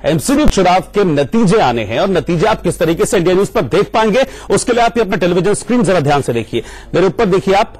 MCD चुनाव के नतीजे आने हैं और नतीजे आप किस तरीके से इंडिया न्यूज पर देख पाएंगे, उसके लिए आप अपना टेलीविजन स्क्रीन जरा ध्यान से देखिए। मेरे ऊपर देखिए आप,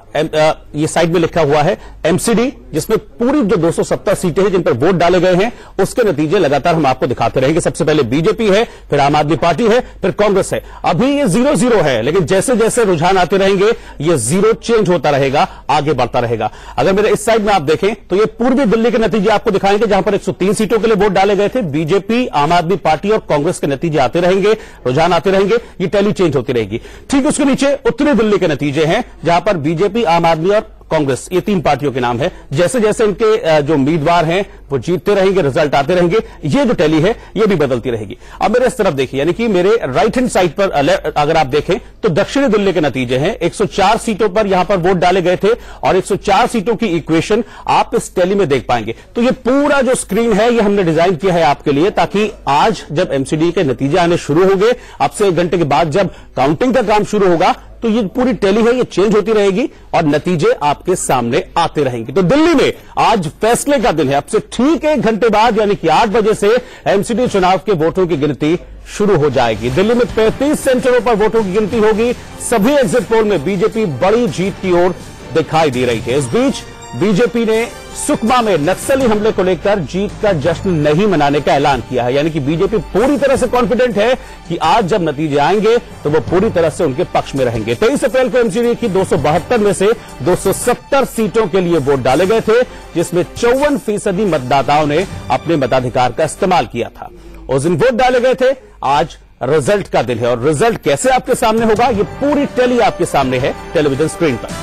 ये साइड में लिखा हुआ है एमसीडी, जिसमें पूरी जो 270 सीटें हैं जिन पर वोट डाले गए हैं, उसके नतीजे लगातार हम आपको दिखाते रहेंगे। सबसे पहले बीजेपी है, फिर आम आदमी पार्टी है, फिर कांग्रेस है। अभी ये 0-0 है, लेकिन जैसे जैसे रुझान आते रहेंगे ये 0 चेंज होता रहेगा, आगे बढ़ता रहेगा। अगर मेरे इस साइड में आप देखें तो ये पूर्वी दिल्ली के नतीजे आपको दिखाएंगे, जहां पर 103 सीटों के लिए वोट डाले गए थे। बीजेपी, आम आदमी पार्टी और कांग्रेस के नतीजे आते रहेंगे, रुझान आते रहेंगे, ये टैली चेंज होती रहेगी। ठीक उसके नीचे उत्तरी दिल्ली के नतीजे हैं, जहां पर बीजेपी, आम आदमी और कांग्रेस, ये 3 पार्टियों के नाम है। जैसे जैसे इनके जो उम्मीदवार हैं वो जीतते रहेंगे, रिजल्ट आते रहेंगे, ये जो टैली है ये भी बदलती रहेगी। अब मेरे इस तरफ देखिए, यानी कि मेरे राइट हैंड साइड पर अगर आप देखें तो दक्षिणी दिल्ली के नतीजे हैं। 104 सीटों पर यहां पर वोट डाले गए थे और 104 सीटों की इक्वेशन आप इस टैली में देख पाएंगे। तो ये पूरा जो स्क्रीन है ये हमने डिजाइन किया है आपके लिए, ताकि आज जब एमसीडी के नतीजे आने शुरू होंगे, अब से 1 घंटे के बाद जब काउंटिंग का काम शुरू होगा, तो ये पूरी टैली है ये चेंज होती रहेगी और नतीजे आपके सामने आते रहेंगे। तो दिल्ली में आज फैसले का दिन है। अब से ठीक 1 घंटे बाद यानी कि 8 बजे से एमसीडी चुनाव के वोटों की गिनती शुरू हो जाएगी। दिल्ली में 35 सेंटरों पर वोटों की गिनती होगी। सभी एग्जिट पोल में बीजेपी बड़ी जीत की ओर दिखाई दे रही है। इस बीच बीजेपी ने सुकमा में नक्सली हमले को लेकर जीत का जश्न नहीं मनाने का ऐलान किया है। यानी कि बीजेपी पूरी तरह से कॉन्फिडेंट है कि आज जब नतीजे आएंगे तो वो पूरी तरह से उनके पक्ष में रहेंगे। 23 अप्रैल को एमसीडी की 272 में से 270 सीटों के लिए वोट डाले गए थे, जिसमें 54% मतदाताओं ने अपने मताधिकार का इस्तेमाल किया था। उस दिन वोट डाले गए थे। आज रिजल्ट का दिन है और रिजल्ट कैसे आपके सामने होगा, ये पूरी टैली आपके सामने है टेलीविजन स्क्रीन पर।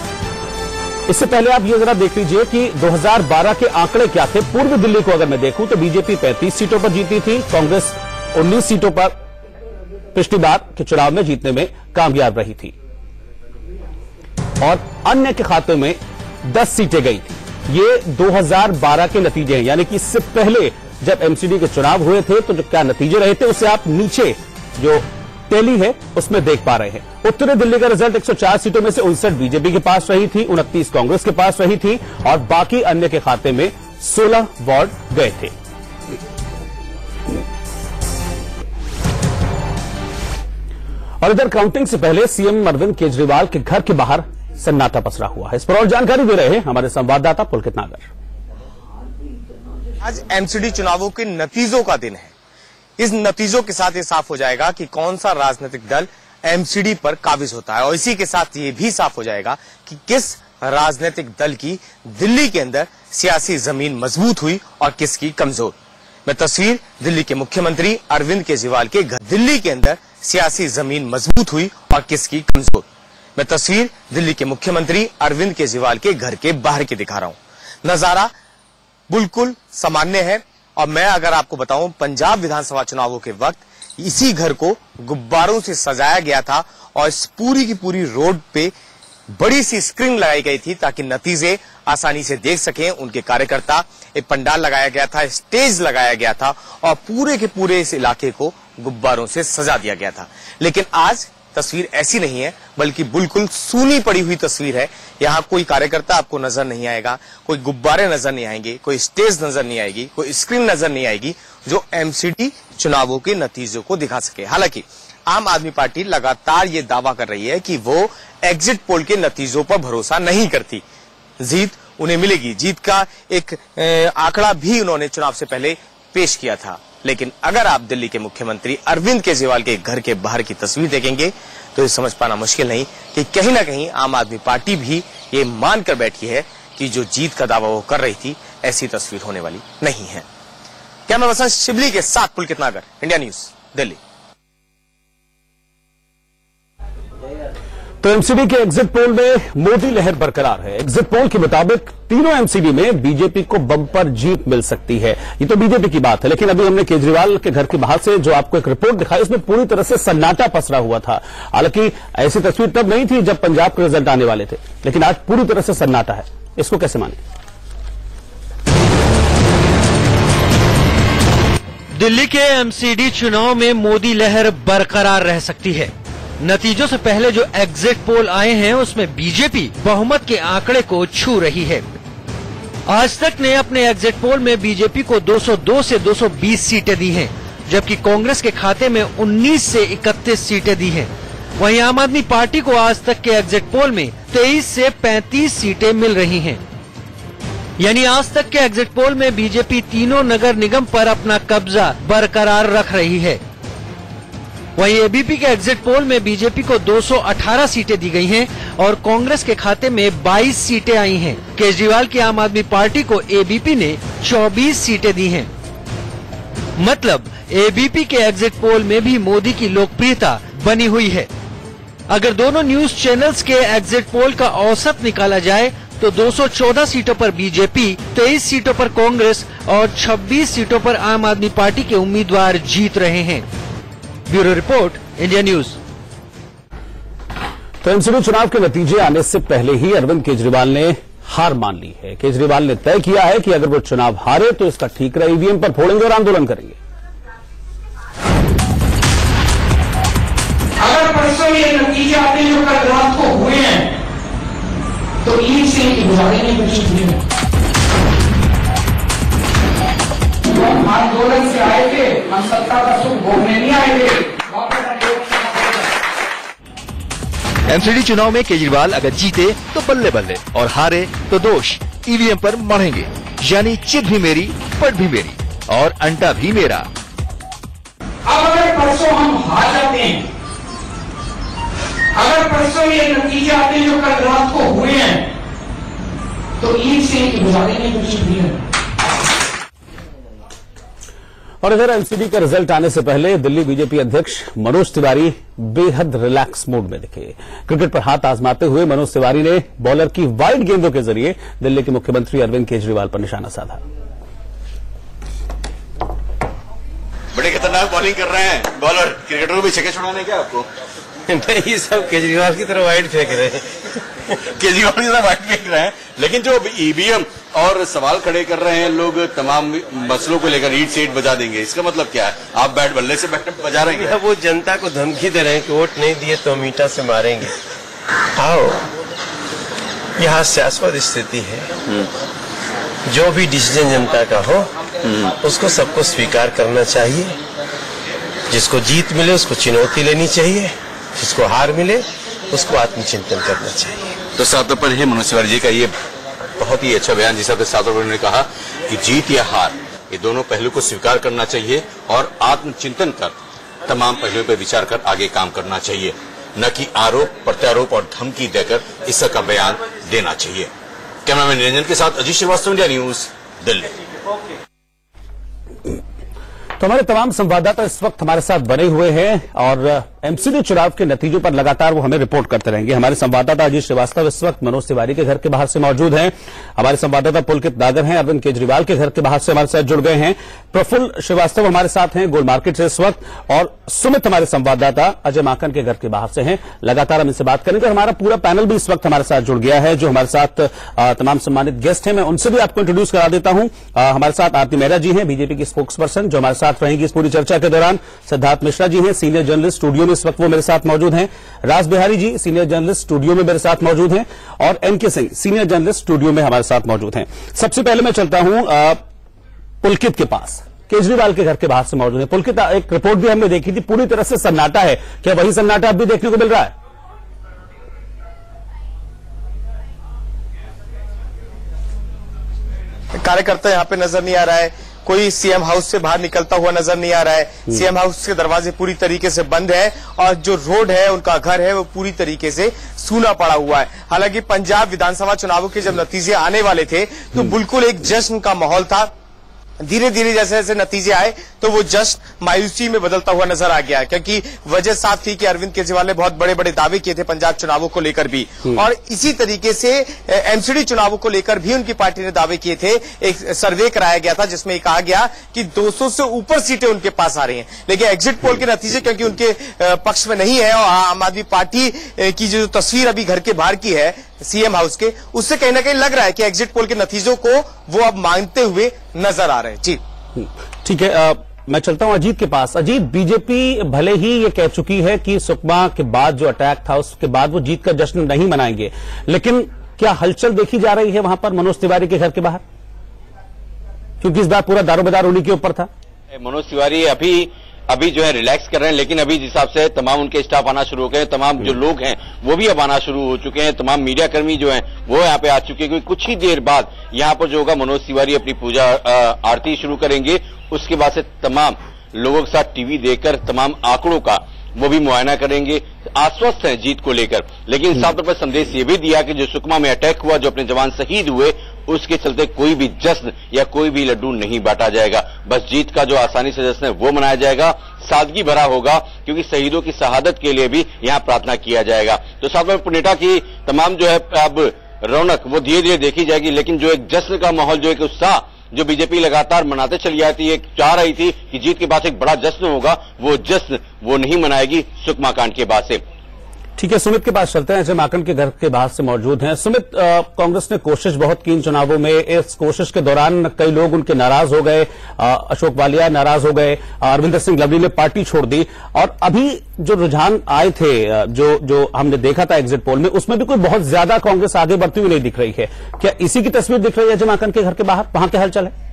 इससे पहले आप ये जरा देख लीजिए कि 2012 के आंकड़े क्या थे। पूर्वी दिल्ली को अगर मैं देखूं तो बीजेपी 35 सीटों पर जीती थी, कांग्रेस 19 सीटों पर पिछली बार के चुनाव में जीतने में कामयाब रही थी और अन्य के खाते में 10 सीटें गई थी। ये 2012 के नतीजे हैं, यानी कि इससे पहले जब एमसीडी के चुनाव हुए थे तो जो क्या नतीजे रहे थे उसे आप नीचे जो टैली है उसमें देख पा रहे हैं। उत्तरी दिल्ली का रिजल्ट 104 सीटों में से 59 बीजेपी के पास रही थी, 29 कांग्रेस के पास रही थी और बाकी अन्य के खाते में 16 वार्ड गए थे। और इधर काउंटिंग से पहले सीएम अरविंद केजरीवाल के घर के बाहर सन्नाटा पसरा हुआ है। इस पर और जानकारी दे रहे हैं हमारे संवाददाता पुलकित नागर। आज एमसीडी चुनावों के नतीजों का दिन है। इस नतीजों के साथ ये साफ हो जाएगा कि कौन सा राजनीतिक दल एमसीडी पर काबिज होता है और इसी के साथ ये भी साफ हो जाएगा कि किस राजनीतिक दल की दिल्ली के अंदर सियासी जमीन मजबूत हुई और किसकी कमजोर। मैं तस्वीर दिल्ली के मुख्यमंत्री अरविंद केजरीवाल के घर, दिल्ली के अंदर सियासी जमीन मजबूत हुई और किसकी कमजोर। मैं तस्वीर दिल्ली के मुख्यमंत्री अरविंद केजरीवाल के घर के बाहर की दिखा रहा हूं। नजारा बिल्कुल सामान्य है और मैं अगर आपको बताऊं, पंजाब विधानसभा चुनावों के वक्त इसी घर को गुब्बारों से सजाया गया था और इस पूरी की पूरी रोड पे बड़ी सी स्क्रीन लगाई गई थी ताकि नतीजे आसानी से देख सकें उनके कार्यकर्ता। एक पंडाल लगाया गया था, स्टेज लगाया गया था और पूरे के पूरे इस इलाके को गुब्बारों से सजा दिया गया था। लेकिन आज तस्वीर ऐसी नहीं है, बल्कि बिल्कुल सूनी पड़ी हुई तस्वीर है। यहाँ कोई कार्यकर्ता आपको नजर नहीं आएगा, कोई गुब्बारे नजर नहीं आएंगे, कोई स्टेज नजर नहीं आएगी, कोई स्क्रीन नजर नहीं आएगी जो एमसीडी चुनावों के नतीजों को दिखा सके। हालांकि आम आदमी पार्टी लगातार ये दावा कर रही है कि वो एग्जिट पोल के नतीजों पर भरोसा नहीं करती, जीत उन्हें मिलेगी। जीत का एक आंकड़ा भी उन्होंने चुनाव से पहले पेश किया था। लेकिन अगर आप दिल्ली के मुख्यमंत्री अरविंद केजरीवाल के घर के बाहर की तस्वीर देखेंगे तो ये समझ पाना मुश्किल नहीं कि कहीं ना कहीं आम आदमी पार्टी भी ये मानकर बैठी है कि जो जीत का दावा वो कर रही थी ऐसी तस्वीर होने वाली नहीं है। कैमरा पर्सन शिबली के साथ पुलकित नागर, इंडिया न्यूज, दिल्ली। तो एमसीडी के एग्जिट पोल में मोदी लहर बरकरार है। एग्जिट पोल के मुताबिक तीनों एमसीडी में बीजेपी को बम्पर जीत मिल सकती है। ये तो बीजेपी की बात है, लेकिन अभी हमने केजरीवाल के घर के बाहर से जो आपको एक रिपोर्ट दिखाई, उसमें पूरी तरह से सन्नाटा पसरा हुआ था। हालांकि ऐसी तस्वीर तब नहीं थी जब पंजाब के रिजल्ट आने वाले थे, लेकिन आज पूरी तरह से सन्नाटा है। इसको कैसे माने? दिल्ली के एमसीडी चुनाव में मोदी लहर बरकरार रह सकती है। नतीजों से पहले जो एग्जिट पोल आए हैं उसमें बीजेपी बहुमत के आंकड़े को छू रही है। आज तक ने अपने एग्जिट पोल में बीजेपी को 202 से 220 सीटें दी हैं, जबकि कांग्रेस के खाते में 19 से 31 सीटें दी हैं। वहीं आम आदमी पार्टी को आज तक के एग्जिट पोल में 23 से 35 सीटें मिल रही हैं। यानी आज तक के एग्जिट पोल में बीजेपी तीनों नगर निगम पर अपना कब्जा बरकरार रख रही है। वहीं एबीपी के एग्जिट पोल में बीजेपी को 218 सीटें दी गई हैं और कांग्रेस के खाते में 22 सीटें आई हैं। केजरीवाल की आम आदमी पार्टी को एबीपी ने 24 सीटें दी हैं। मतलब एबीपी के एग्जिट पोल में भी मोदी की लोकप्रियता बनी हुई है। अगर दोनों न्यूज चैनल्स के एग्जिट पोल का औसत निकाला जाए तो 214 सीटों पर बीजेपी, 23 सीटों पर कांग्रेस और 26 सीटों पर आम आदमी पार्टी के उम्मीदवार जीत रहे हैं। Bureau report, India news. तो एमसीडी चुनाव के नतीजे आने से पहले ही अरविंद केजरीवाल ने हार मान ली है। केजरीवाल ने तय किया है कि अगर वो चुनाव हारे तो इसका ठीकरा ईवीएम पर फोड़ेंगे और आंदोलन करेंगे। अगर परसों ये नतीजे आते जो कल रात को हुए हैं तो ईद से ही गुजारेंगे कुछ नहीं। हम आंदोलन से आए थे, हम सत्ता का सुख भोगने नहीं आए थे। एमसीडी चुनाव में केजरीवाल अगर जीते तो बल्ले बल्ले और हारे तो दोष ईवीएम पर मढ़ेंगे। यानी चित भी मेरी, पट भी मेरी और अंटा भी मेरा। अब अगर परसों हम हार जाते हैं, अगर परसों ये नतीजे आते जो कल रात को हुए हैं तो ईद से ही गुजारेंगे कुछ नहीं। और इधर एमसीडी का रिजल्ट आने से पहले दिल्ली बीजेपी अध्यक्ष मनोज तिवारी बेहद रिलैक्स मूड में दिखे। क्रिकेट पर हाथ आजमाते हुए मनोज तिवारी ने बॉलर की वाइड गेंदों के जरिए दिल्ली के मुख्यमंत्री अरविंद केजरीवाल पर निशाना साधा। बड़े खतरनाक बॉलिंग कर रहे हैं बॉलर, क्रिकेटर को भी छक्के छुड़ाने क्या आपको? नहीं, सब केजरीवाल की तरफ वाइड फेंक रहे हैं। केजरीवाल की तरफ वाइड फेंक रहे हैं, लेकिन जो ईवीएम और सवाल खड़े कर रहे हैं लोग तमाम मसलों को लेकर, ईट से ईट बजा देंगे, इसका मतलब क्या है? आप बैट बल्ले से बैट बजा रहे हैं? वो जनता को धमकी दे रहे हैं कि वोट नहीं दिए तो हम ईटा से मारेंगे। आओ, यहाँ शाश्वत स्थिति है। जो भी डिसीजन जनता का हो उसको सबको स्वीकार करना चाहिए। जिसको जीत मिले उसको चुनौती लेनी चाहिए, जिसको हार मिले उसको आत्मचिंतन करना चाहिए। तो सातों पर है मनोज तिवारी जी का ये बहुत ही अच्छा बयान, जिस सातों पर ने कहा कि जीत या हार ये दोनों पहलू को स्वीकार करना चाहिए और आत्मचिंतन कर तमाम पहलुओं पर विचार कर आगे काम करना चाहिए, न कि आरोप प्रत्यारोप और धमकी देकर इसका बयान देना चाहिए। कैमरामैन निरंजन के साथ अजीत श्रीवास्तव, इंडिया न्यूज, दिल्ली। तो हमारे तमाम संवाददाता इस वक्त हमारे साथ बने हुए हैं और एमसीडी चुनाव के नतीजों पर लगातार वो हमें रिपोर्ट करते रहेंगे। हमारे संवाददाता अजीत श्रीवास्तव इस वक्त मनोज तिवारी के घर के बाहर से मौजूद हैं। हमारे संवाददाता पुलकित दागर हैं, अरविंद केजरीवाल के घर के बाहर से हमारे साथ जुड़ गए हैं। प्रफुल्ल श्रीवास्तव हमारे साथ हैं गोल मार्केट से इस वक्त, और सुमित हमारे संवाददाता अजय माकन के घर के बाहर से हैं। लगातार हम इनसे बात करेंगे। हमारा पूरा पैनल भी इस वक्त हमारे साथ जुड़ गया है, जो हमारे साथ तमाम सम्मानित गेस्ट हैं। मैं उनसे भी आपको इंट्रोड्यूस करा देता हूं। हमारे साथ आरती मेहरा जी हैं, बीजेपी की स्पोक्स पर्सन, जो हमारे साथ रहेंगी इस पूरी चर्चा के दौरान। सिद्धार्थ मिश्रा जी हैं, सीनियर जर्नलिस्ट, स्टूडियो में इस वक्त वो मेरे साथ मौजूद हैं। Raj Bihari ji senior journalist, studio में मेरे साथ मौजूद हैं, और NK Singh senior journalist, studio में हमारे साथ मौजूद हैं। सबसे पहले मैं चलता हूं पुलकित के पास, केजरीवाल के घर के बाहर से मौजूद है। पुलकित, एक रिपोर्ट भी हमने देखी थी, पूरी तरह से सन्नाटा है, क्या वही सन्नाटा अब भी देखने को मिल रहा है? कार्यकर्ता यहाँ पे नजर नहीं आ रहा है, कोई सीएम हाउस से बाहर निकलता हुआ नजर नहीं आ रहा है। सीएम हाउस के दरवाजे पूरी तरीके से बंद है और जो रोड है, उनका घर है, वो पूरी तरीके से सूना पड़ा हुआ है। हालांकि पंजाब विधानसभा चुनावों के जब नतीजे आने वाले थे तो बिल्कुल एक जश्न का माहौल था। धीरे धीरे जैसे जैसे नतीजे आए तो वो जश्न मायूसी में बदलता हुआ नजर आ गया, क्योंकि वजह साफ थी कि अरविंद केजरीवाल ने बहुत बड़े बड़े दावे किए थे पंजाब चुनावों को लेकर भी, और इसी तरीके से एमसीडी चुनावों को लेकर भी उनकी पार्टी ने दावे किए थे। एक सर्वे कराया गया था जिसमें कहा गया कि 200 से ऊपर सीटें उनके पास आ रही हैं, लेकिन एग्जिट पोल के नतीजे क्योंकि उनके पक्ष में नहीं है, और आम आदमी पार्टी की जो तस्वीर अभी घर के बाहर की है सीएम हाउस के, उससे कहीं ना कहीं लग रहा है कि एग्जिट पोल के नतीजों को वो अब मानते हुए नजर आ रहे हैं। जी ठीक है, मैं चलता हूं अजीत के पास। अजीत, बीजेपी भले ही ये कह चुकी है कि सुकमा के बाद जो अटैक था उसके बाद वो जीत का जश्न नहीं मनाएंगे, लेकिन क्या हलचल देखी जा रही है वहां पर मनोज तिवारी के घर के बाहर? क्योंकि इस बार पूरा दारोमदार उन्हीं के ऊपर था। मनोज तिवारी अभी जो है रिलैक्स कर रहे हैं, लेकिन अभी जिस हिसाब से तमाम उनके स्टाफ आना शुरू हो गए, तमाम जो लोग हैं वो भी अब आना शुरू हो चुके हैं, तमाम मीडिया कर्मी जो हैं वो यहाँ पे आ चुके हैं, क्योंकि कुछ ही देर बाद यहाँ पर जो होगा मनोज तिवारी अपनी पूजा आरती शुरू करेंगे। उसके बाद से तमाम लोगों के साथ टीवी देखकर तमाम आंकड़ों का वो भी मुआयना करेंगे। आश्वस्त हैं जीत को लेकर, लेकिन साफ तौर पर संदेश ये भी दिया कि जो सुकमा में अटैक हुआ, जो अपने जवान शहीद हुए, उसके चलते कोई भी जश्न या कोई भी लड्डू नहीं बांटा जाएगा। बस जीत का जो आसानी से जश्न है वो मनाया जाएगा, सादगी भरा होगा, क्योंकि शहीदों की शहादत के लिए भी यहाँ प्रार्थना किया जाएगा। तो साथ में पुनेटा की तमाम जो है अब रौनक वो धीरे धीरे देखी जाएगी, लेकिन जो एक जश्न का माहौल, जो एक उत्साह जो बीजेपी लगातार मनाते चली आती है, चाह रही थी कि जीत के बाद एक बड़ा जश्न होगा, वो जश्न वो नहीं मनाएगी सुकमा कांड के बाद से। ठीक है, सुमित के पास चलते हैं। अजय माकन के घर के बाहर से मौजूद हैं। सुमित, कांग्रेस ने कोशिश बहुत की इन चुनावों में, इस कोशिश के दौरान कई लोग उनके नाराज हो गए, अशोक वालिया नाराज हो गए, अरविंदर सिंह लवली ने पार्टी छोड़ दी, और अभी जो रुझान आए थे, जो हमने देखा था एग्जिट पोल में, उसमें भी कोई बहुत ज्यादा कांग्रेस आगे बढ़ती हुई नहीं दिख रही है। क्या इसी की तस्वीर दिख रही है अजय माकन के घर के बाहर? वहां क्या हलचल है?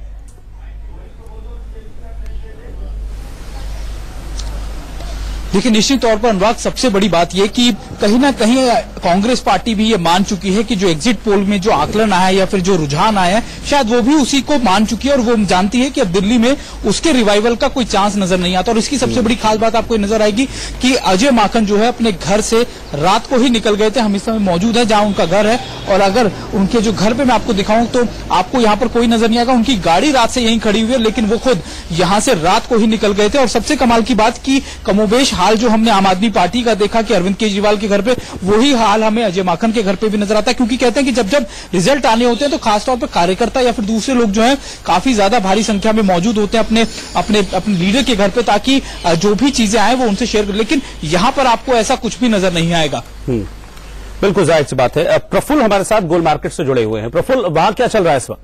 देखिए, निश्चित तौर पर अनुराग, सबसे बड़ी बात यह कि कहीं ना कहीं कांग्रेस पार्टी भी ये मान चुकी है कि जो एग्जिट पोल में जो आकलन आया या फिर जो रुझान आया है, शायद वो भी उसी को मान चुकी है, और वो जानती है कि अब दिल्ली में उसके रिवाइवल का कोई चांस नजर नहीं आता। और इसकी सबसे बड़ी खास बात आपको नजर आएगी कि अजय माकन जो है अपने घर से रात को ही निकल गए थे। हम इस समय मौजूद है जहां उनका घर है, और अगर उनके जो घर पे मैं आपको दिखाऊं तो आपको यहाँ पर कोई नजर नहीं आएगा। उनकी गाड़ी रात से यहीं खड़ी हुई है, लेकिन वो खुद यहाँ से रात को ही निकल गए थे। और सबसे कमाल की बात की कमोबेश हाल जो हमने आम आदमी पार्टी का देखा कि अरविंद केजरीवाल के घर पे, वही हाल हमें अजय माकन के घर पे भी नजर आता है। क्योंकि कहते हैं कि जब जब रिजल्ट आने होते हैं तो खासतौर पर कार्यकर्ता या फिर दूसरे लोग जो हैं काफी ज्यादा भारी संख्या में मौजूद होते हैं अपने लीडर के घर पे, ताकि जो भी चीजें आए वो उनसे शेयर करें। लेकिन यहां पर आपको ऐसा कुछ भी नजर नहीं आएगा। बिल्कुल जाहिर सी बात है। प्रफुल्ल हमारे साथ गोल मार्केट से जुड़े हुए हैं। प्रफुल्ल, वहां क्या चल रहा है इस वक्त?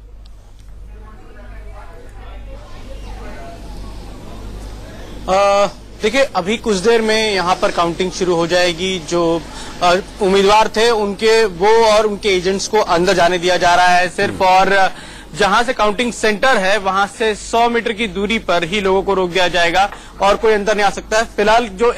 देखिए, अभी कुछ देर में यहाँ पर काउंटिंग शुरू हो जाएगी। जो उम्मीदवार थे उनके वो और उनके एजेंट्स को अंदर जाने दिया जा रहा है सिर्फ, और जहां से काउंटिंग सेंटर है वहां से 100 मीटर की दूरी पर ही लोगों को रोक दिया जाएगा और कोई अंदर नहीं आ सकता है। फिलहाल जो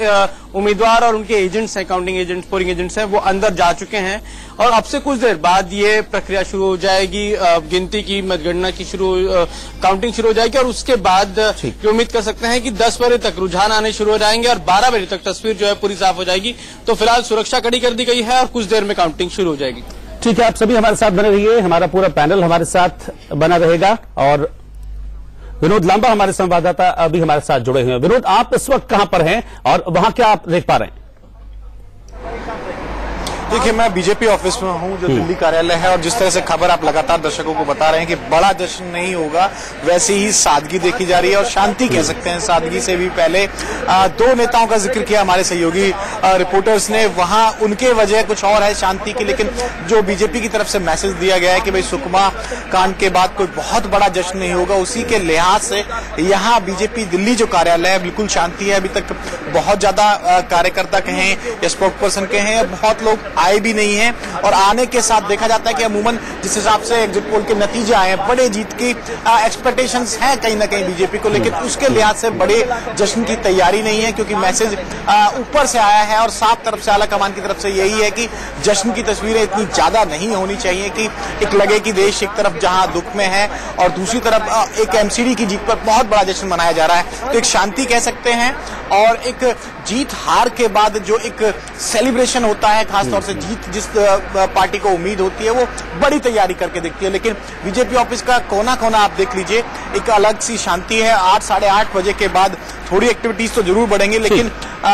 उम्मीदवार और उनके एजेंट्स हैं, काउंटिंग एजेंट्स, पोलिंग एजेंट्स हैं, वो अंदर जा चुके हैं, और अब से कुछ देर बाद ये प्रक्रिया शुरू हो जाएगी, गिनती की, मतगणना की काउंटिंग शुरू हो जाएगी। और उसके बाद जो उम्मीद कर सकते हैं कि 10 बजे तक रुझान आने शुरू हो जाएंगे और 12 बजे तक तस्वीर जो है पूरी साफ हो जाएगी। तो फिलहाल सुरक्षा कड़ी कर दी गई है और कुछ देर में काउंटिंग शुरू हो जाएगी। ठीक है, आप सभी हमारे साथ बने रहिए, हमारा पूरा पैनल हमारे साथ बना रहेगा, और विनोद लांबा हमारे संवाददाता अभी हमारे साथ जुड़े हुए हैं। विनोद, आप इस वक्त कहां पर हैं और वहां क्या आप देख पा रहे हैं? देखिए, मैं बीजेपी ऑफिस में हूं जो दिल्ली कार्यालय है, और जिस तरह से खबर आप लगातार दर्शकों को बता रहे हैं कि बड़ा जश्न नहीं होगा, वैसे ही सादगी देखी जा रही है, और शांति कह सकते हैं। सादगी से भी पहले दो नेताओं का जिक्र किया हमारे सहयोगी रिपोर्टर्स ने, वहां उनके वजह कुछ और है शांति की, लेकिन जो बीजेपी की तरफ से मैसेज दिया गया है कि भाई सुकमा कांड के बाद कोई बहुत बड़ा जश्न नहीं होगा, उसी के लिहाज से यहाँ बीजेपी दिल्ली जो कार्यालय है बिल्कुल शांति है। अभी तक बहुत ज्यादा कार्यकर्ता कहें या स्पोक्स पर्सन कहें, बहुत लोग आए भी नहीं है, और आने के साथ देखा जाता है कि अमूमन जिस हिसाब से एग्जिट पोल के नतीजे आए हैं, बड़े जीत की एक्सपेक्टेशंस हैं कहीं ना कहीं बीजेपी को, लेकिन उसके लिहाज से बड़े जश्न की तैयारी नहीं है, क्योंकि मैसेज ऊपर से आया है और साफ तरफ से, आला कमान की तरफ से यही है कि जश्न की तस्वीरें इतनी ज्यादा नहीं होनी चाहिए कि एक लगे कि देश एक तरफ जहां दुख में है और दूसरी तरफ एक एमसीडी की जीत पर बहुत बड़ा जश्न मनाया जा रहा है। तो एक शांति कह सकते हैं, और एक जीत हार के बाद जो एक सेलिब्रेशन होता है, खासतौर से जीत जिस पार्टी को उम्मीद होती है वो बड़ी तैयारी करके दिखती है। लेकिन बीजेपी ऑफिस का कोना कोना आप देख लीजिए, एक अलग सी शांति है। 8 साढ़े 8 बजे के बाद थोड़ी एक्टिविटीज तो जरूर बढ़ेंगे, लेकिन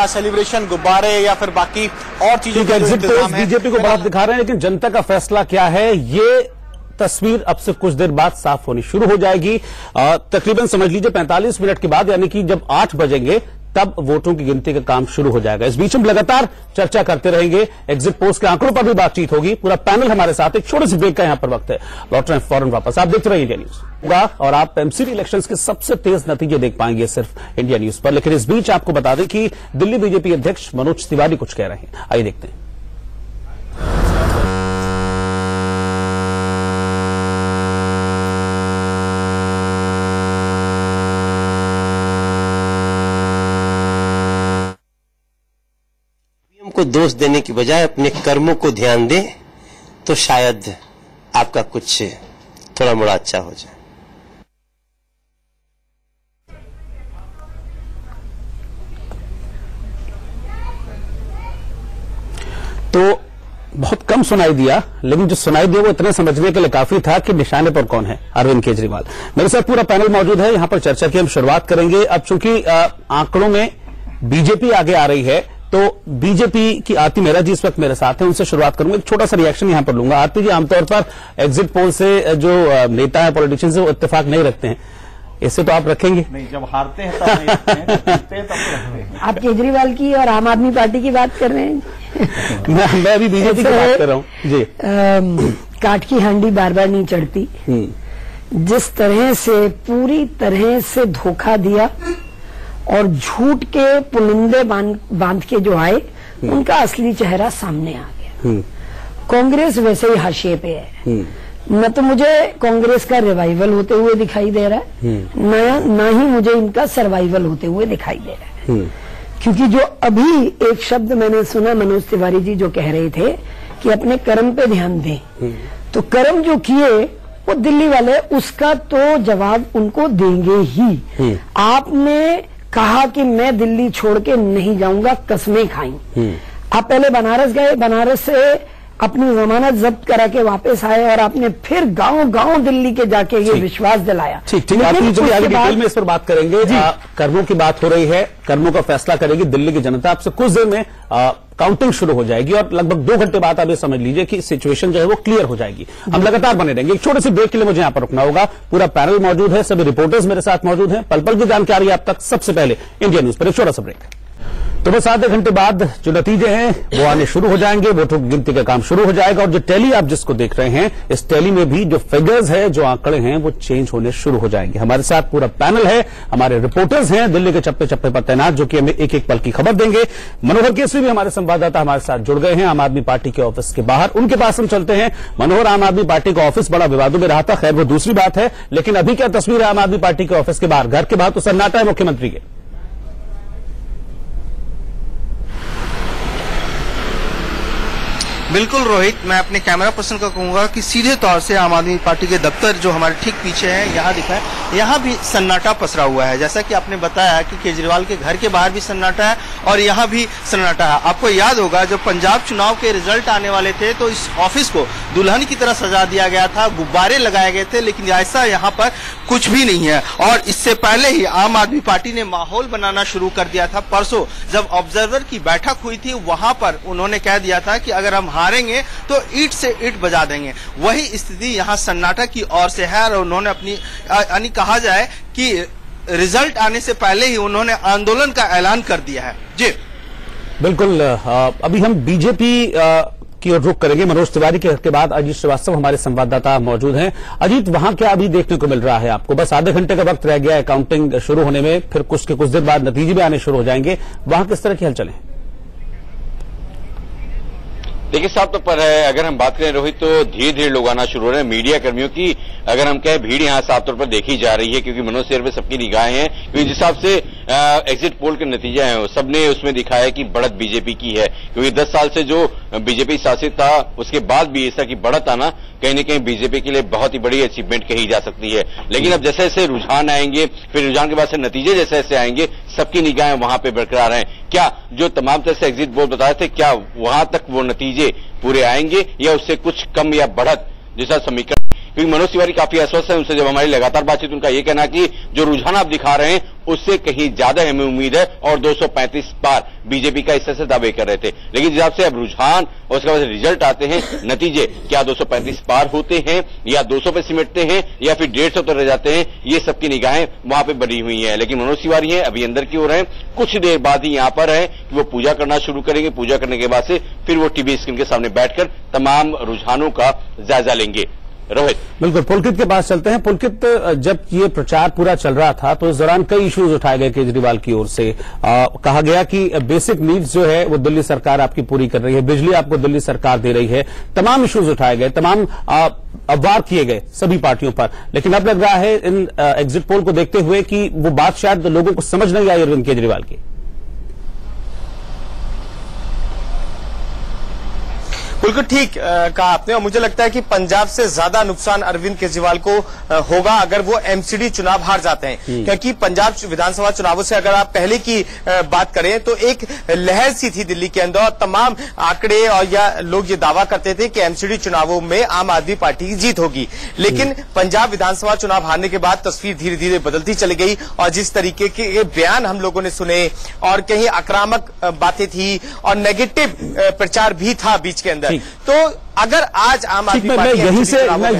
सेलिब्रेशन, गुब्बारे या फिर बाकी और चीजों का इंतजाम है। बीजेपी को बड़ा दिखा रहे हैं, लेकिन जनता का फैसला क्या है, ये तस्वीर अब से कुछ देर बाद साफ होनी शुरू हो जाएगी। तकरीबन समझ लीजिए 45 मिनट के बाद, यानी कि जब 8 बजेंगे तब वोटों की गिनती का काम शुरू हो जाएगा। इस बीच हम लगातार चर्चा करते रहेंगे, एग्जिट पोल्स के आंकड़ों पर भी बातचीत होगी। पूरा पैनल हमारे साथ, एक छोटे से ब्रेक का यहां पर वक्त है, लौट रहे हैं फौरन वापस। आप देखते रहिए इंडिया न्यूज, और आप एमसीडी इलेक्शंस के सबसे तेज नतीजे देख पाएंगे सिर्फ इंडिया न्यूज पर। लेकिन इस बीच आपको बता दें कि दिल्ली बीजेपी अध्यक्ष मनोज तिवारी कुछ कह रहे हैं, आइए देखते हैं। को दोष देने की बजाय अपने कर्मों को ध्यान दें तो शायद आपका कुछ थोड़ा मोड़ा अच्छा हो जाए। तो बहुत कम सुनाई दिया, लेकिन जो सुनाई दिया वो इतना समझने के लिए काफी था कि निशाने पर कौन है, अरविंद केजरीवाल। मेरे साथ पूरा पैनल मौजूद है, यहां पर चर्चा की हम शुरुआत करेंगे। अब चूंकि आंकड़ों में बीजेपी आगे आ रही है, तो बीजेपी की आरती मेहरा जी इस वक्त मेरे साथ हैं, उनसे शुरुआत करूंगा। एक छोटा सा रिएक्शन यहां पर लूंगा। आरती जी, आमतौर पर एग्जिट पोल से जो नेता है, पॉलिटिशियंस है, वो इत्तेफाक नहीं रखते हैं, इससे तो आप रखेंगे? नहीं, जब हारते हैं तब नहीं रखते हैं, जब जीतते हैं तब रखते हैं। आप केजरीवाल की और आम आदमी पार्टी की बात कर रहे हैं? मैं अभी बीजेपी की बात कर रहा हूं जी। काठ की हांडी बार बार नहीं चढ़ती। जिस तरह से पूरी तरह से धोखा दिया और झूठ के पुलिंदे बांध के जो आए, उनका असली चेहरा सामने आ गया। कांग्रेस वैसे ही हाशिए पे है। न तो मुझे कांग्रेस का रिवाइवल होते हुए दिखाई दे रहा है, ना ही मुझे इनका सर्वाइवल होते हुए दिखाई दे रहा है। क्योंकि जो अभी एक शब्द मैंने सुना, मनोज तिवारी जी जो कह रहे थे कि अपने कर्म पे ध्यान दें, तो कर्म जो किए वो दिल्ली वाले उसका तो जवाब उनको देंगे ही। आपने कहा कि मैं दिल्ली छोड़ के नहीं जाऊंगा, कसमें खाई। आप पहले बनारस गए, बनारस से अपनी जमानत जब्त करा के वापस आए और आपने फिर गांव-गांव दिल्ली के जाके ये विश्वास दिलाया। ठीक, आप चलिए आगे डिटेल में इस पर बात करेंगे। कर्मों की बात हो रही है, कर्मों का फैसला करेगी दिल्ली की जनता। आपसे कुछ देर में काउंटिंग शुरू हो जाएगी और लगभग 2 घंटे बाद आप ये समझ लीजिए कि सिचुएशन जो है वो क्लियर हो जाएगी। हम लगातार बने रहेंगे। एक छोटे से ब्रेक के लिए मुझे यहां पर रुकना होगा। पूरा पैनल मौजूद है, सभी रिपोर्टर्स मेरे साथ मौजूद हैं। पल पल की जानकारी आप तक सबसे पहले इंडिया न्यूज पर। एक छोटा सा ब्रेक। तो बस आधे घंटे बाद जो नतीजे हैं वो आने शुरू हो जाएंगे, वोटों की गिनती का काम शुरू हो जाएगा। और जो टैली आप जिसको देख रहे हैं, इस टैली में भी जो फिगर्स है, जो आंकड़े हैं, वो चेंज होने शुरू हो जाएंगे। हमारे साथ पूरा पैनल है, हमारे रिपोर्टर्स हैं दिल्ली के चप्पे चप्पे पर तैनात, जो कि हमें एक एक पल की खबर देंगे। मनोहर केसरी भी हमारे संवाददाता हमारे साथ जुड़ गए हैं आम आदमी पार्टी के ऑफिस के बाहर। उनके पास हम चलते हैं। मनोहर, आम आदमी पार्टी का ऑफिस बड़ा विवादों में रहा था, खैर वो दूसरी बात है, लेकिन अभी क्या तस्वीर है आम आदमी पार्टी के ऑफिस के बाहर? घर के बाहर तो सन्नाटा है मुख्यमंत्री के। बिल्कुल रोहित, मैं अपने कैमरा पर्सन को कहूंगा कि सीधे तौर से आम आदमी पार्टी के दफ्तर जो हमारे ठीक पीछे है, यहाँ दिखा है, यहाँ भी सन्नाटा पसरा हुआ है। जैसा कि आपने बताया कि केजरीवाल के घर के बाहर भी सन्नाटा है और यहाँ भी सन्नाटा है। आपको याद होगा जब पंजाब चुनाव के रिजल्ट आने वाले थे तो इस ऑफिस को दुल्हन की तरह सजा दिया गया था, गुब्बारे लगाए गए थे, लेकिन ऐसा यहाँ पर कुछ भी नहीं है। और इससे पहले ही आम आदमी पार्टी ने माहौल बनाना शुरू कर दिया था। परसों जब ऑब्जर्वर की बैठक हुई थी, वहां पर उन्होंने कह दिया था कि अगर हम हारेंगे तो ईंट से ईंट बजा देंगे। वही स्थिति यहां सन्नाटा की ओर से है और उन्होंने अपनी यानी कहा जाए कि रिजल्ट आने से पहले ही उन्होंने आंदोलन का ऐलान कर दिया है। जी बिल्कुल। अभी हम बीजेपी की ओर रुख करेंगे। मनोज तिवारी के बाद अजीत श्रीवास्तव हमारे संवाददाता मौजूद हैं। अजीत, वहां क्या अभी देखने को मिल रहा है आपको? बस आधे घंटे का वक्त रह गया है काउंटिंग शुरू होने में, फिर कुछ देर बाद नतीजे भी आने शुरू हो जाएंगे। वहां किस तरह की हलचल है? देखिए, साफ तौर पर है, अगर हम बात करें रोहित, तो धीरे धीरे लोग आना शुरू हो रहे हैं। मीडिया कर्मियों की अगर हम कहें भीड़ यहाँ साफ तौर पर देखी जा रही है, क्योंकि मनोज शेर पे सबकी निगाहें हैं। क्योंकि जिस हिसाब से एग्जिट पोल के नतीजे हैं, सबने उसमें दिखाया कि बढ़त बीजेपी की है। क्योंकि 10 साल से जो बीजेपी शासित था, उसके बाद भी ऐसा की बढ़त आना कहीं न कहीं बीजेपी के लिए बहुत ही बड़ी अचीवमेंट कही जा सकती है। लेकिन अब जैसे जैसे रुझान आएंगे, फिर रुझान के बाद से नतीजे जैसे जैसे आएंगे, सबकी निगाहें वहां पे बरकरार हैं। क्या जो तमाम तरह से एग्जिट पोल बताए थे, क्या वहां तक वो नतीजे पूरे आएंगे या उससे कुछ कम या बढ़त जैसा समीकरण? क्योंकि मनोज तिवारी काफी आश्वस्त है, उनसे जब हमारी लगातार बातचीत, उनका ये कहना कि जो रुझान आप दिखा रहे हैं उससे कहीं ज्यादा हमें उम्मीद है और 235 पार बीजेपी का इस तरह से दावे कर रहे थे। लेकिन जिस हिसाब से अब रुझान और उसके बाद रिजल्ट आते हैं, नतीजे, क्या 235 पार होते हैं या 200 पे सिमटते हैं या फिर 150 पर रह जाते हैं, ये सबकी निगाहें वहां पे बनी हुई हैं। लेकिन मनोज तिवारी हैं, अभी अंदर की ओर हैं, कुछ देर बाद ही यहां पर है कि वो पूजा करना शुरू करेंगे। पूजा करने के बाद से फिर वो टीवी स्क्रीन के सामने बैठकर तमाम रुझानों का जायजा लेंगे। रोहित, बिल्कुल। पुलकित के पास चलते हैं। पुलकित, जब ये प्रचार पूरा चल रहा था तो इस दौरान कई इश्यूज उठाए गए केजरीवाल की ओर से। कहा गया कि बेसिक नीड्स जो है वो दिल्ली सरकार आपकी पूरी कर रही है, बिजली आपको दिल्ली सरकार दे रही है, तमाम इश्यूज उठाए गए, तमाम अफवाह किए गए सभी पार्टियों पर। लेकिन अब लग रहा है इन एग्जिट पोल को देखते हुए कि वो बात शायद लोगों को समझ नहीं आई अरविंद केजरीवाल की। बिल्कुल ठीक कहा आपने, और मुझे लगता है कि पंजाब से ज्यादा नुकसान अरविंद केजरीवाल को होगा अगर वो एमसीडी चुनाव हार जाते हैं, क्योंकि पंजाब विधानसभा चुनावों से अगर आप पहले की बात करें तो एक लहर सी थी दिल्ली के अंदर, और तमाम आंकड़े और या लोग ये दावा करते थे कि एमसीडी चुनावों में आम आदमी पार्टी की जीत होगी। लेकिन पंजाब विधानसभा चुनाव हारने के बाद तस्वीर धीरे धीरे बदलती चली गई, और जिस तरीके के बयान हम लोगों ने सुने और कहीं आक्रामक बातें थी और नेगेटिव प्रचार भी था बीच के अंदर, तो अगर आज आम आदमी मैं यहीं से अपने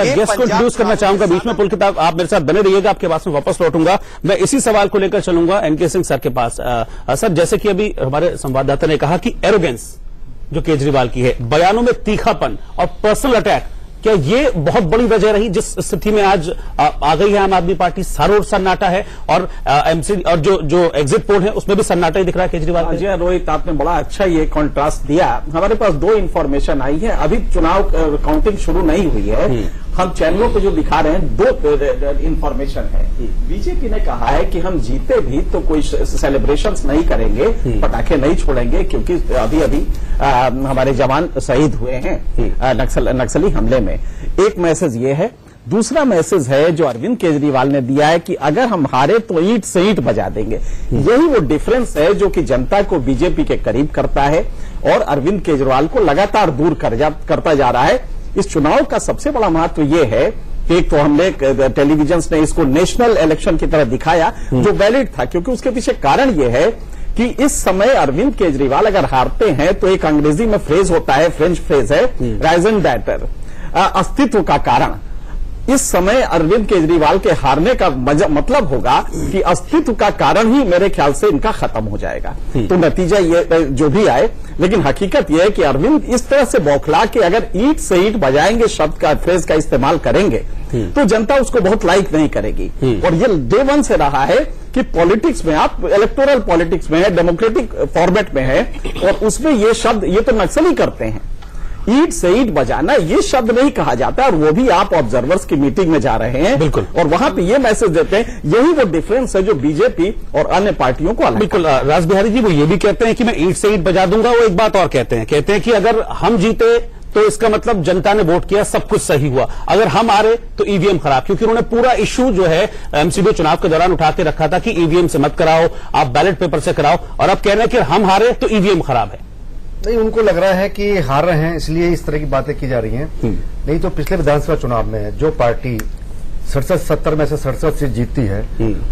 गेस्ट को इंट्रोड्यूस करना चाहूंगा बीच में। पुलकित आप मेरे साथ बने रहिएगा, आपके पास में वापस लौटूंगा। मैं इसी सवाल को लेकर चलूंगा एनके सिंह सर के पास। सर, जैसे कि अभी हमारे संवाददाता ने कहा कि एरोगेंस जो केजरीवाल की है, बयानों में तीखापन और पर्सनल अटैक, क्या ये बहुत बड़ी वजह रही जिस स्थिति में आज आ गई है आम आदमी पार्टी? सारों सन्नाटा है, और एमसीडी और जो एग्जिट पोल है उसमें भी सन्नाटा ही दिख रहा है केजरीवाल। अजय रोहित, आपने बड़ा अच्छा ये कॉन्ट्रास्ट दिया। हमारे पास दो इन्फॉर्मेशन आई है, अभी चुनाव काउंटिंग शुरू नहीं हुई है। हम चैनलों पे जो दिखा रहे हैं दो इन्फॉर्मेशन है। बीजेपी ने कहा है कि हम जीते भी तो कोई सेलिब्रेशंस नहीं करेंगे, पटाखे नहीं छोड़ेंगे, क्योंकि अभी अभी हमारे जवान शहीद हुए हैं नक्सली हमले में। एक मैसेज ये है। दूसरा मैसेज है जो अरविंद केजरीवाल ने दिया है कि अगर हम हारे तो ईंट से ईंट बजा देंगे। यही वो डिफरेंस है जो कि जनता को बीजेपी के करीब करता है और अरविंद केजरीवाल को लगातार दूर करता जा रहा है। इस चुनाव का सबसे बड़ा महत्व ये है कि एक तो हमने टेलीविजन ने इसको नेशनल इलेक्शन की तरह दिखाया जो वैलिड था, क्योंकि उसके पीछे कारण ये है कि इस समय अरविंद केजरीवाल अगर हारते हैं तो एक अंग्रेजी में फ्रेज होता है, फ्रेंच फ्रेज है, राइजन डैटर, अस्तित्व का कारण। इस समय अरविंद केजरीवाल के हारने का मतलब होगा कि अस्तित्व का कारण ही मेरे ख्याल से इनका खत्म हो जाएगा। तो नतीजा ये जो भी आए, लेकिन हकीकत यह है कि अरविंद इस तरह से बौखला के अगर ईंट से ईंट बजाएंगे शब्द का, फ्रेज का इस्तेमाल करेंगे तो जनता उसको बहुत लाइक नहीं करेगी। और ये डे वन से रहा है कि पॉलिटिक्स में, आप इलेक्टोरल पॉलिटिक्स में है, डेमोक्रेटिक फॉर्मेट में है, और उसमें ये शब्द, ये तो नक्सली करते हैं, ईंट से ईंट बजाना, ये शब्द नहीं कहा जाता। और वो भी आप ऑब्जर्वर्स की मीटिंग में जा रहे हैं, बिल्कुल, और वहां पे ये मैसेज देते हैं। यही वो डिफरेंस है जो बीजेपी और अन्य पार्टियों को अलग। बिल्कुल, रासबिहारी जी वो ये भी कहते हैं कि मैं ईंट से ईंट बजा दूंगा। वो एक बात और कहते हैं कि अगर हम जीते तो इसका मतलब जनता ने वोट किया, सब कुछ सही हुआ, अगर हम हारे तो ईवीएम खराब, क्योंकि उन्होंने पूरा इश्यू जो है एमसीडी चुनाव के दौरान उठा के रखा था कि ईवीएम से मत कराओ, आप बैलेट पेपर से कराओ, और अब कह रहे हैं कि हम हारे तो ईवीएम खराब है। नहीं, उनको लग रहा है कि हार रहे हैं इसलिए इस तरह की बातें की जा रही हैं। नहीं तो पिछले विधानसभा चुनाव में जो पार्टी 67 में से 67 सीट जीतती है,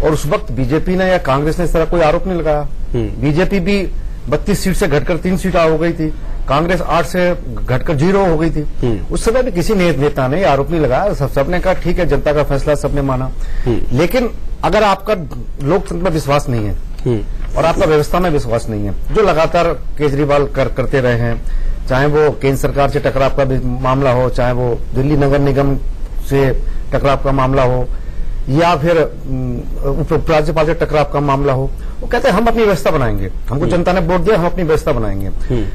और उस वक्त बीजेपी ने या कांग्रेस ने इस तरह कोई आरोप नहीं लगाया। बीजेपी भी 32 सीट से घटकर 3 सीट हो गई थी, कांग्रेस 8 से घटकर 0 हो गई थी। उस समय भी किसी नेता ने आरोप नहीं लगाया, सबने कहा ठीक है, जनता का फैसला सबने माना। लेकिन अगर आपका लोकतंत्र में विश्वास नहीं है और आपका व्यवस्था में विश्वास नहीं है, जो लगातार केजरीवाल करते रहे हैं, चाहे वो केंद्र सरकार से टकराव का भी मामला हो, चाहे वो दिल्ली नगर निगम से टकराव का मामला हो, या फिर उपराज्यपाल से टकराव का मामला हो, वो कहते हैं हम अपनी व्यवस्था बनाएंगे, हमको जनता ने वोट दिया, हम अपनी व्यवस्था बनाएंगे,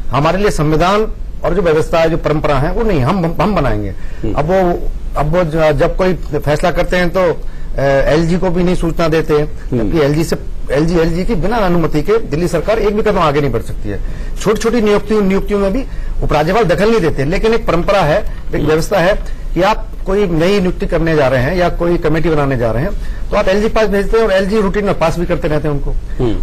हमारे लिए संविधान और जो व्यवस्था है, जो परंपरा है, वो नहीं, हम बनाएंगे। अब वो जब कोई फैसला करते हैं तो एलजी को भी नहीं सूचना देते हैं, जबकि एलजी की बिना अनुमति के दिल्ली सरकार एक भी कदम आगे नहीं बढ़ सकती है। छोटी छोटी नियुक्तियों में भी उपराज्यपाल दखल नहीं देते, लेकिन एक परंपरा है, एक व्यवस्था है कि आप कोई नई नियुक्ति करने जा रहे हैं या कोई कमेटी बनाने जा रहे हैं तो आप एलजी पास भेजते हैं, और एलजी रूटीन में पास भी करते रहते हैं उनको।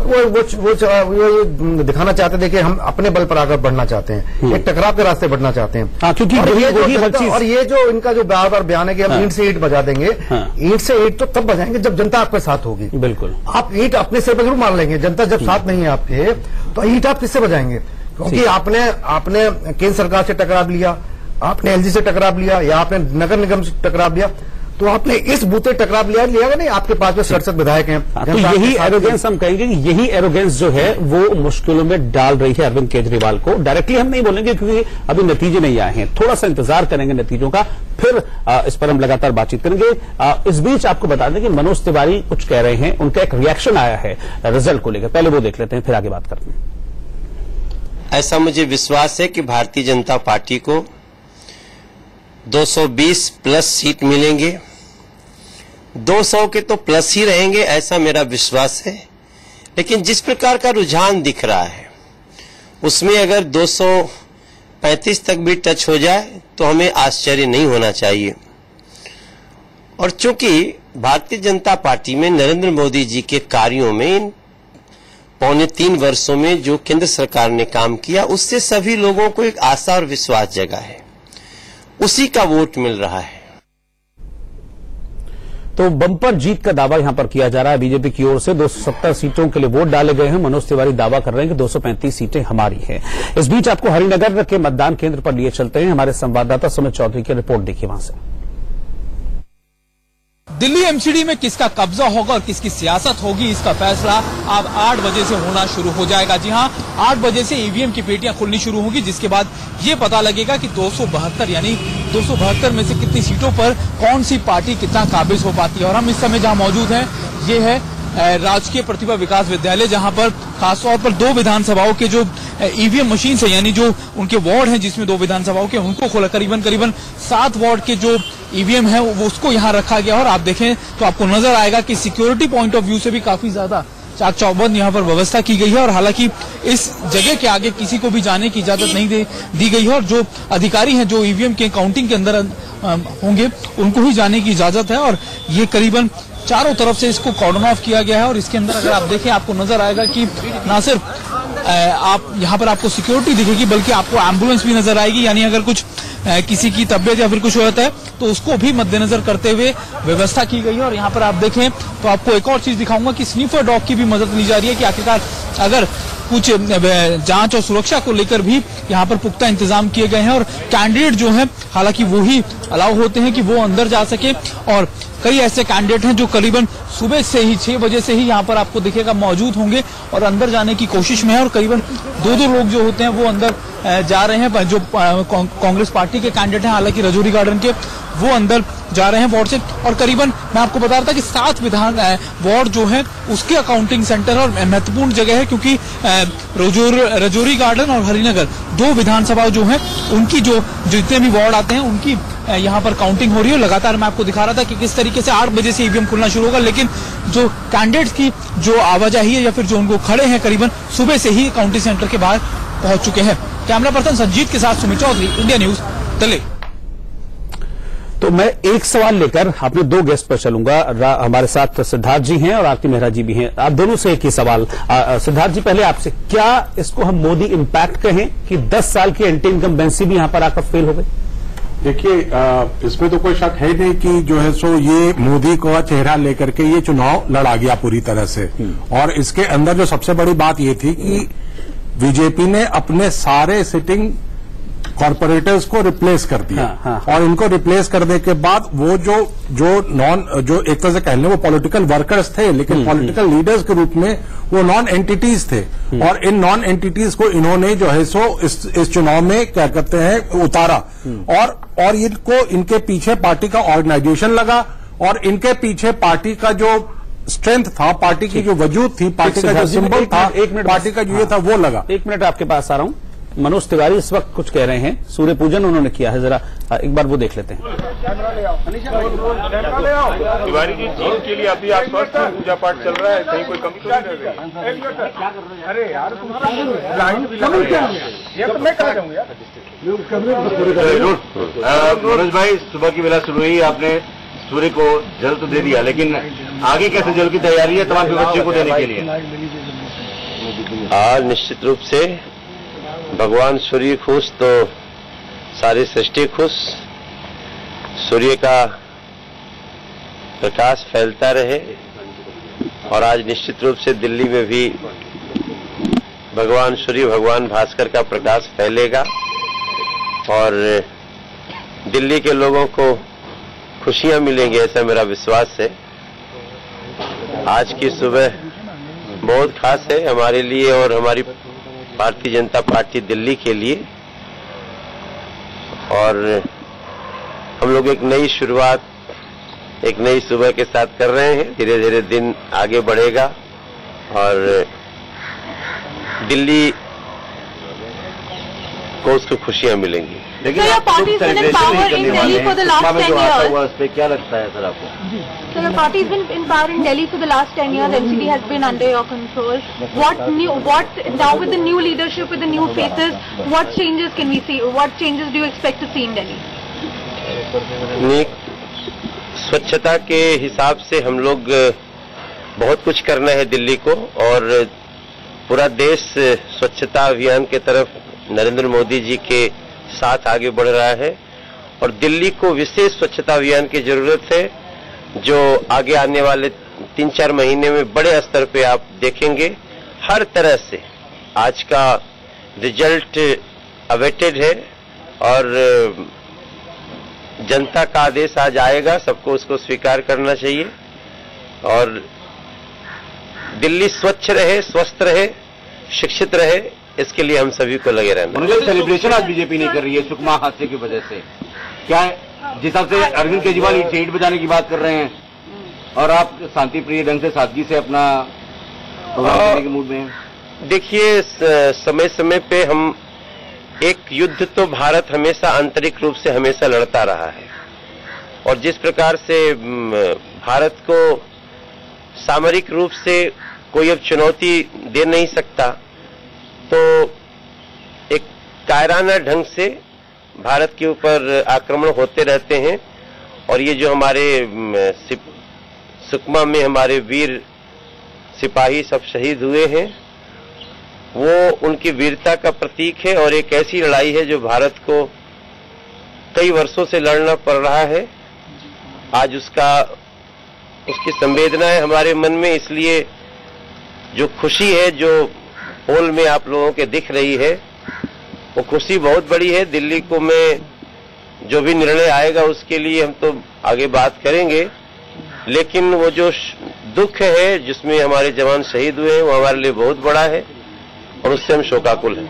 वो दिखाना चाहते थे कि हम अपने बल पर आगे बढ़ना चाहते हैं, एक टकराव के रास्ते बढ़ना चाहते हैं। क्योंकि और ये जो इनका जो बार बार बयान है कि हम ईंट से ईंट बजा देंगे, ईंट से ईंट तो तब बजाएंगे जब जनता आपके साथ होगी। बिल्कुल, आप ईंट अपने सिर पर जरूर मार लेंगे, जनता जब साथ नहीं है आपके तो ईंट आप किससे बजाएंगे? क्योंकि आपने केंद्र सरकार से टकराव लिया, आपने एलजी से टकराव लिया, या आपने नगर निगम से टकराव लिया, तो आपने इस बूते टकराव लिया नहीं, आपके पास में 67 विधायक हैं। तो यही एरोगेंस, हम कहेंगे कि यही एरोगेंस जो है वो मुश्किलों में डाल रही है अरविंद केजरीवाल को। डायरेक्टली हम नहीं बोलेंगे क्योंकि अभी नतीजे नहीं आए हैं, थोड़ा सा इंतजार करेंगे नतीजों का, फिर इस पर हम लगातार बातचीत करेंगे। इस बीच आपको बता दें कि मनोज तिवारी कुछ कह रहे हैं, उनका एक रिएक्शन आया है रिजल्ट को लेकर, पहले वो देख लेते हैं फिर आगे बात करते हैं। ऐसा मुझे विश्वास है कि भारतीय जनता पार्टी को 220 प्लस सीट मिलेंगे, 200 के तो प्लस ही रहेंगे, ऐसा मेरा विश्वास है। लेकिन जिस प्रकार का रुझान दिख रहा है उसमें अगर 35 तक भी टच हो जाए तो हमें आश्चर्य नहीं होना चाहिए। और चूंकि भारतीय जनता पार्टी में नरेंद्र मोदी जी के कार्यों में पौने 3 वर्षों में जो केंद्र सरकार ने काम किया, उससे सभी लोगों को एक आशा और विश्वास जगा है, उसी का वोट मिल रहा है। तो बम्पर जीत का दावा यहां पर किया जा रहा है बीजेपी की ओर से। 270 सीटों के लिए वोट डाले गए हैं। मनोज तिवारी दावा कर रहे हैं कि 235 सीटें हमारी हैं। इस बीच आपको हरिनगर के मतदान केंद्र पर लिए चलते हैं। हमारे संवाददाता सुमित चौधरी की रिपोर्ट देखिए वहां से। दिल्ली एमसीडी में किसका कब्जा होगा और किसकी सियासत होगी, इसका फैसला अब 8 बजे से होना शुरू हो जाएगा। जी हां, 8 बजे से ईवीएम की पेटियां खुलनी शुरू होगी, जिसके बाद ये पता लगेगा कि 272 यानी 272 में से कितनी सीटों पर कौन सी पार्टी कितना काबिज हो पाती है। और हम इस समय जहां मौजूद हैं, ये है राजकीय प्रतिभा विकास विद्यालय, जहां पर खासतौर पर 2 विधानसभाओं के जो ईवीएम मशीन है, यानी जो उनके वार्ड हैं जिसमें 2 विधानसभाओं के, उनको खोला। करीबन 7 वार्ड के जो ईवीएम है वो उसको यहां रखा गया। और आप देखें तो आपको नजर आएगा कि सिक्योरिटी पॉइंट ऑफ व्यू से भी काफी ज्यादा चाक चौबंद यहाँ पर व्यवस्था की गई है। और हालांकि इस जगह के आगे किसी को भी जाने की इजाजत नहीं दी गई है। और जो अधिकारी हैं जो ईवीएम के काउंटिंग के अंदर होंगे, उनको ही जाने की इजाजत है। और ये करीबन चारों तरफ से इसको कॉर्डन ऑफ किया गया है। और इसके अंदर अगर आप देखें, आपको नजर आएगा कि ना सिर्फ आप यहाँ पर आपको सिक्योरिटी दिखेगी, बल्कि आपको एम्बुलेंस भी नजर आएगी। यानी अगर कुछ किसी की तबियत या फिर कुछ होता है तो उसको भी मद्देनजर करते हुए व्यवस्था की गई है। और यहाँ पर आप देखें तो आपको एक और चीज दिखाऊंगा कि स्नीफर डॉग की भी मदद ली जा रही है कि आखिरकार अगर कुछ जांच और सुरक्षा को लेकर भी यहाँ पर पुख्ता इंतजाम किए गए हैं। और कैंडिडेट जो है, हालांकि वो ही अलाउ होते हैं कि वो अंदर जा सके। और कई ऐसे कैंडिडेट हैं जो करीबन सुबह से ही 6 बजे से ही यहाँ पर आपको दिखेगा मौजूद होंगे और अंदर जाने की कोशिश में है। और करीबन 2 लोग जो होते हैं वो अंदर जा रहे हैं, जो कांग्रेस पार्टी के कैंडिडेट हैं, हालांकि रजौरी गार्डन के, वो अंदर जा रहे हैं वार्ड से। और करीबन मैं आपको बता रहा था कि 7 विधान वार्ड जो है उसके अकाउंटिंग सेंटर और महत्वपूर्ण जगह है, क्योंकि रजौरी गार्डन और हरिनगर 2 विधानसभा जो है उनकी जो जितने भी वार्ड आते हैं उनकी यहाँ पर काउंटिंग हो रही है। लगातार मैं आपको दिखा रहा था कि किस तरीके से 8 बजे से ईवीएम खुलना शुरू होगा, लेकिन जो कैंडिडेट्स की जो आवाजाही है या फिर जो उनको खड़े हैं, करीबन सुबह से ही काउंटिंग सेंटर के बाहर पहुंच चुके हैं। कैमरा पर्सन संजीत के साथ सुमित चौधरी, इंडिया न्यूज, दिल्ली। तो मैं एक सवाल लेकर अपने 2 गेस्ट पर चलूंगा। हमारे साथ सिद्धार्थ जी हैं और आरती मेहरा जी भी हैं। आप दोनों से एक ही सवाल। सिद्धार्थ जी, पहले आपसे, क्या इसको हम मोदी इम्पैक्ट कहें कि 10 साल की एंटी इनकम्बेंसी भी यहां पर आकर फेल हो गई? देखिए, इसमें तो कोई शक है नहीं कि जो है सो ये मोदी का चेहरा लेकर के ये चुनाव लड़ा गया पूरी तरह से। और इसके अंदर जो सबसे बड़ी बात ये थी कि बीजेपी ने अपने सारे सिटिंग कॉर्पोरेटर्स को रिप्लेस कर दिया। और इनको रिप्लेस करने के बाद वो जो एक तरह से कह लें वो पॉलिटिकल वर्कर्स थे, लेकिन पॉलिटिकल लीडर्स के रूप में वो नॉन एंटिटीज थे। और इन नॉन एंटिटीज को इन्होंने जो है सो इस चुनाव में क्या कहते हैं उतारा। और इनको इनके पीछे पार्टी का ऑर्गेनाइजेशन लगा और इनके पीछे पार्टी का जो स्ट्रेंथ था, पार्टी की जो वजूद थी, पार्टी का जो सिंबल था, पार्टी का जो ये था वो लगा। 1 मिनट आपके पास आ रहा हूं। मनोज तिवारी इस वक्त कुछ कह रहे हैं, सूर्य पूजन उन्होंने किया है, जरा एक बार वो देख लेते हैं। तिवारी जी, जीत के लिए अभी आप स्वस्थ हैं, पूजा पाठ चल रहा है, कहीं कोई कमी तो नहीं रह गई? अरे यार, मनोज भाई, सुबह की बेला शुरू हुई, आपने सूर्य को जल तो दे दिया, लेकिन आगे कैसे जल की तैयारी है तमाम बच्चों को देने के लिए? निश्चित रूप से भगवान सूर्य खुश तो सारी सृष्टि खुश। सूर्य का प्रकाश फैलता रहे। और आज निश्चित रूप से दिल्ली में भी भगवान सूर्य, भगवान भास्कर का प्रकाश फैलेगा और दिल्ली के लोगों को खुशियां मिलेंगी, ऐसा मेरा विश्वास है। आज की सुबह बहुत खास है हमारे लिए और हमारी भारतीय जनता पार्टी दिल्ली के लिए। और हम लोग एक नई शुरुआत, एक नई सुबह के साथ कर रहे हैं। धीरे धीरे दिन आगे बढ़ेगा और दिल्ली उनको उसको खुशियां मिलेंगी। लेकिन क्या लगता है सर आपको? So your party has been in power in Delhi for the last 10 years. NCD has been under your control. What now with the new leadership, with the new faces, what changes can we see? What changes do you expect to see in Delhi? स्वच्छता के हिसाब से हम लोग बहुत कुछ करना है दिल्ली को, और पूरा देश स्वच्छता अभियान के तरफ नरेंद्र मोदी जी के साथ आगे बढ़ रहा है, और दिल्ली को विशेष स्वच्छता अभियान की जरूरत है, जो आगे आने वाले 3-4 महीने में बड़े स्तर पे आप देखेंगे। हर तरह से आज का रिजल्ट अवेटेड है, और जनता का आदेश आज आएगा, सबको उसको स्वीकार करना चाहिए, और दिल्ली स्वच्छ रहे, स्वस्थ रहे, शिक्षित रहे, इसके लिए हम सभी को लगे रहना। उनका सेलिब्रेशन आज बीजेपी नहीं कर रही है सुकमा हादसे की वजह से, क्या जिस हिसाब से अरविंद केजरीवाल ईंट बजाने की बात कर रहे हैं, और आप शांति प्रिय ढंग से सादगी से अपना प्रोग्राम करने के मूड में हैं? देखिए, समय समय पे हम एक युद्ध तो भारत हमेशा आंतरिक रूप से हमेशा लड़ता रहा है, और जिस प्रकार से भारत को सामरिक रूप से कोई अब चुनौती दे नहीं सकता, तो एक कायराना ढंग से भारत के ऊपर आक्रमण होते रहते हैं, और ये जो हमारे सुकमा में हमारे वीर सिपाही सब शहीद हुए हैं, वो उनकी वीरता का प्रतीक है, और एक ऐसी लड़ाई है जो भारत को कई वर्षों से लड़ना पड़ रहा है। आज उसकी संवेदनाएं हमारे मन में, इसलिए जो खुशी है जो पोल में आप लोगों के दिख रही है, वो खुशी बहुत बड़ी है। दिल्ली को में जो भी निर्णय आएगा उसके लिए हम तो आगे बात करेंगे, लेकिन वो जो दुख है जिसमें हमारे जवान शहीद हुए हैं, वो हमारे लिए बहुत बड़ा है, और उससे हम शोकाकुल हैं।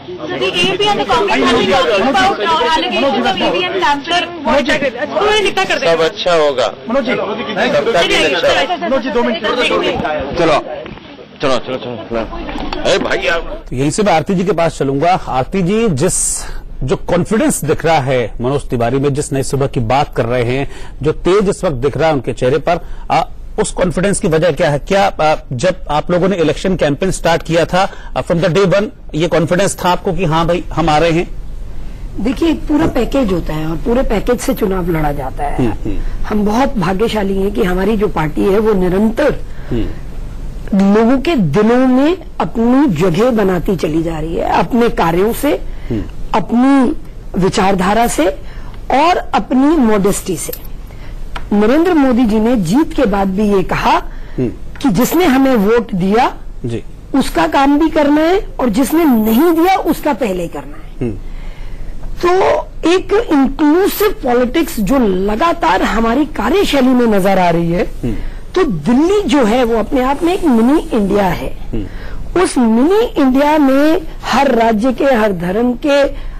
सब अच्छा होगा, सबका दिन अच्छा होगा। चलो अरे भाई आप यहीं से मैं आरती जी के पास चलूंगा। आरती जी, जो कॉन्फिडेंस दिख रहा है मनोज तिवारी में, जिस नई सुबह की बात कर रहे हैं, जो तेज इस वक्त दिख रहा है उनके चेहरे पर, उस कॉन्फिडेंस की वजह क्या है? क्या जब आप लोगों ने इलेक्शन कैंपेन स्टार्ट किया था, फ्रॉम द डे 1 ये कॉन्फिडेंस था आपको कि हाँ भाई हम आ रहे हैं? देखिए, एक पूरा पैकेज होता है, और पूरे पैकेज से चुनाव लड़ा जाता है। हम बहुत भाग्यशाली हैं कि हमारी जो पार्टी है वो निरंतर लोगों के दिलों में अपनी जगह बनाती चली जा रही है, अपने कार्यों से, अपनी विचारधारा से, और अपनी मॉडेस्टी से। नरेंद्र मोदी जी ने जीत के बाद भी ये कहा कि जिसने हमें वोट दिया जी, उसका काम भी करना है, और जिसने नहीं दिया उसका पहले करना है। तो एक इंक्लूसिव पॉलिटिक्स जो लगातार हमारी कार्यशैली में नजर आ रही है, तो दिल्ली जो है वो अपने आप में एक मिनी इंडिया है। उस मिनी इंडिया में हर राज्य के, हर धर्म के,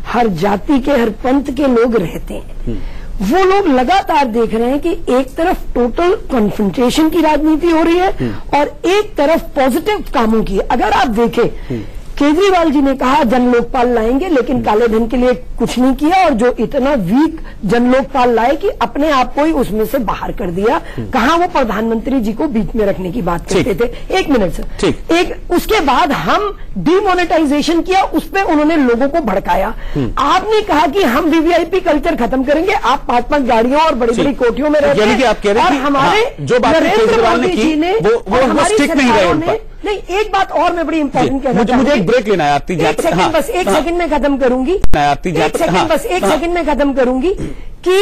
हर जाति के, हर पंथ के लोग रहते हैं। वो लोग लगातार देख रहे हैं कि एक तरफ टोटल कॉन्फ्रंटेशन की राजनीति हो रही है, और एक तरफ पॉजिटिव कामों की। अगर आप देखें, केजरीवाल जी ने कहा जन लोकपाल लाएंगे, लेकिन काले धन के लिए कुछ नहीं किया, और जो इतना वीक जन लोकपाल लाए कि अपने आप को ही उसमें से बाहर कर दिया। कहा वो प्रधानमंत्री जी को बीच में रखने की बात करते थे। एक मिनट सर, उसके बाद हम डिमोनेटाइजेशन किया, उस पर उन्होंने लोगों को भड़काया। आपने कहा कि हम वीवीआईपी कल्चर खत्म करेंगे, आप 5-5 गाड़ियों और बड़ी बड़ी कोठियों में रहते हैं, और हमारे जो बातें केजरीवाल ने की वो स्टिक नहीं रहे उन पर। नहीं, एक बात और मैं बड़ी इंपॉर्टेंट कहना चाहूंगी। मुझे एक ब्रेक लेना है आरती जी। एक सेकंड बस, एक सेकंड में खत्म करूंगी। एक सेकंड में खत्म करूंगी कि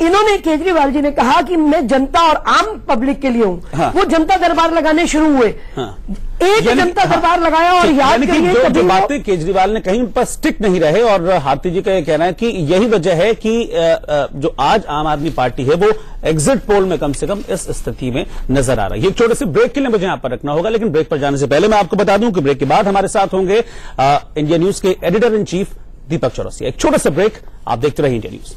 इन्होंने, केजरीवाल जी ने कहा कि मैं जनता और आम पब्लिक के लिए हूं। वो जनता दरबार लगाने शुरू हुए। एक जनता दरबार लगाया, और याद करिए जो बातें केजरीवाल ने कहीं उन पर स्टिक नहीं रहे। और आरती जी का यह कहना है कि यही वजह है कि जो आज आम आदमी पार्टी है वो एग्जिट पोल में कम से कम इस स्थिति में नजर आ रहा है। एक छोटे से ब्रेक के लिए मुझे यहां पर रखना होगा, लेकिन ब्रेक पर जाने से पहले मैं आपको बता दूं कि ब्रेक के बाद हमारे साथ होंगे इंडिया न्यूज के एडिटर इन चीफ दीपक चौरसिया। एक छोटा सा ब्रेक, आप देखते रहिए इंडिया न्यूज।